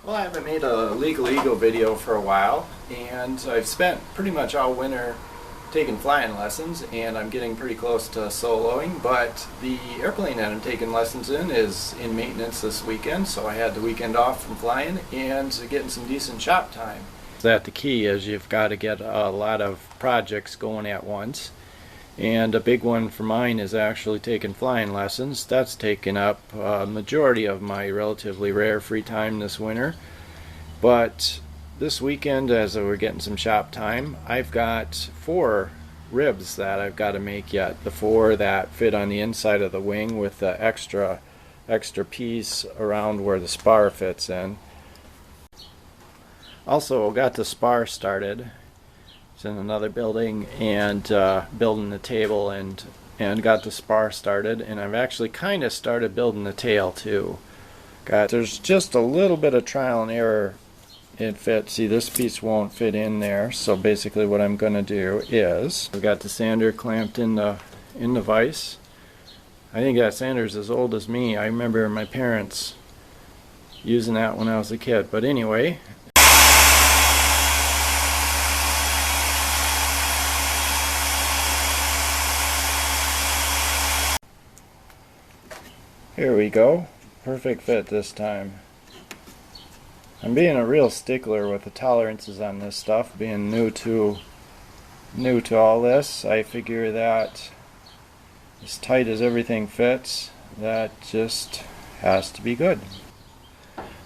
Well, I haven't made a Legal Eagle video for a while, and I've spent pretty much all winter taking flying lessons, and I'm getting pretty close to soloing, but the airplane that I'm taking lessons in is in maintenance this weekend, so I had the weekend off from flying and getting some decent shop time. That the key is you've got to get a lot of projects going at once. And a big one for mine is actually taking flying lessons. That's taken up a majority of my relatively rare free time this winter. But this weekend, as we're getting some shop time, I've got 4 ribs that I've got to make yet. The 4 that fit on the inside of the wing with the extra piece around where the spar fits in. Also got the spar started. In another building and building the table and got the spar started, and I've actually kind of started building the tail too. There's just a little bit of trial and error. It fits. See, this piece won't fit in there, so basically what I'm going to do is I've got the sander clamped in the vise. I think that sander's as old as me. I remember my parents using that when I was a kid, but anyway. Here we go. Perfect fit this time. I'm being a real stickler with the tolerances on this stuff. Being new to all this, I figure that as tight as everything fits, that just has to be good.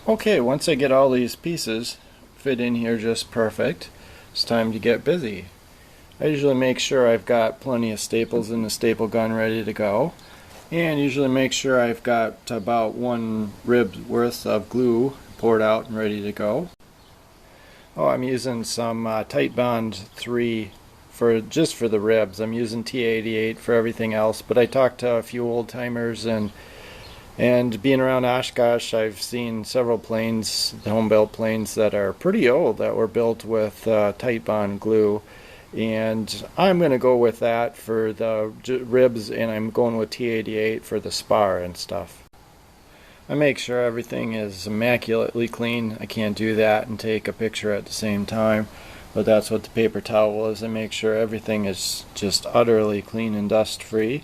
Okay, once I get all these pieces fit in here just perfect, it's time to get busy. I usually make sure I've got plenty of staples in the staple gun ready to go. And usually make sure I've got about 1 rib worth of glue poured out and ready to go. Oh, I'm using some Titebond 3 just for the ribs. I'm using T88 for everything else, but I talked to a few old timers and being around Oshkosh, I've seen several planes, home-built planes that are pretty old that were built with Titebond glue. And I'm going to go with that for the ribs, and I'm going with T88 for the spar and stuff. I make sure everything is immaculately clean. I can't do that and take a picture at the same time, but that's what the paper towel is. I make sure everything is just utterly clean and dust free.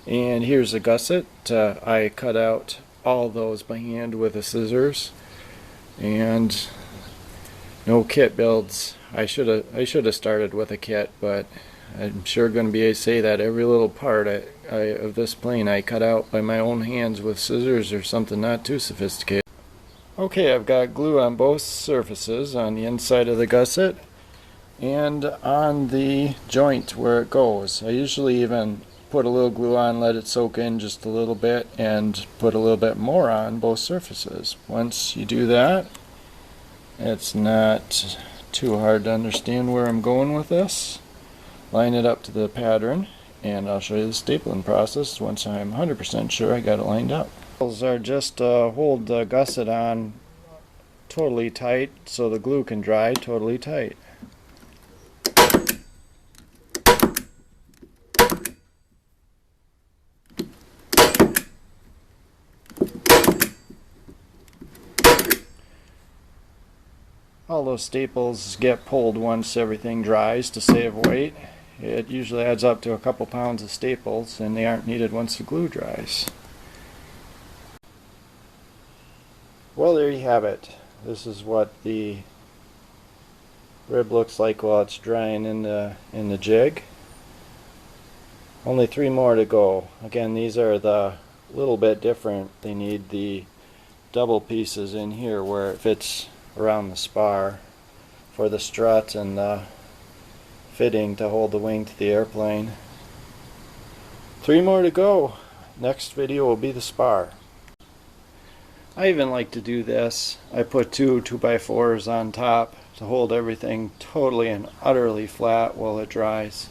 And here's a gusset. I cut out all those by hand with the scissors, and no kit builds. I should have started with a kit, but I'm sure going to be able to say that every little part of this plane I cut out by my own hands with scissors or something not too sophisticated. Okay, I've got glue on both surfaces, on the inside of the gusset and on the joint where it goes. I usually even put a little glue on, let it soak in just a little bit, and put a little bit more on both surfaces. Once you do that, it's not too hard to understand where I'm going with this. Line it up to the pattern, and I'll show you the stapling process once I'm 100% sure I got it lined up. Those are just hold the gusset on totally tight so the glue can dry totally tight. All those staples get pulled once everything dries to save weight. It usually adds up to a couple pounds of staples, and they aren't needed once the glue dries. Well, there you have it. This is what the rib looks like while it's drying in the jig. Only 3 more to go. Again, these are the little bit different. They need the double pieces in here where it fits around the spar for the strut and the fitting to hold the wing to the airplane. 3 more to go. Next video will be the spar. I even like to do this. I put 2 2x4s on top to hold everything totally and utterly flat while it dries.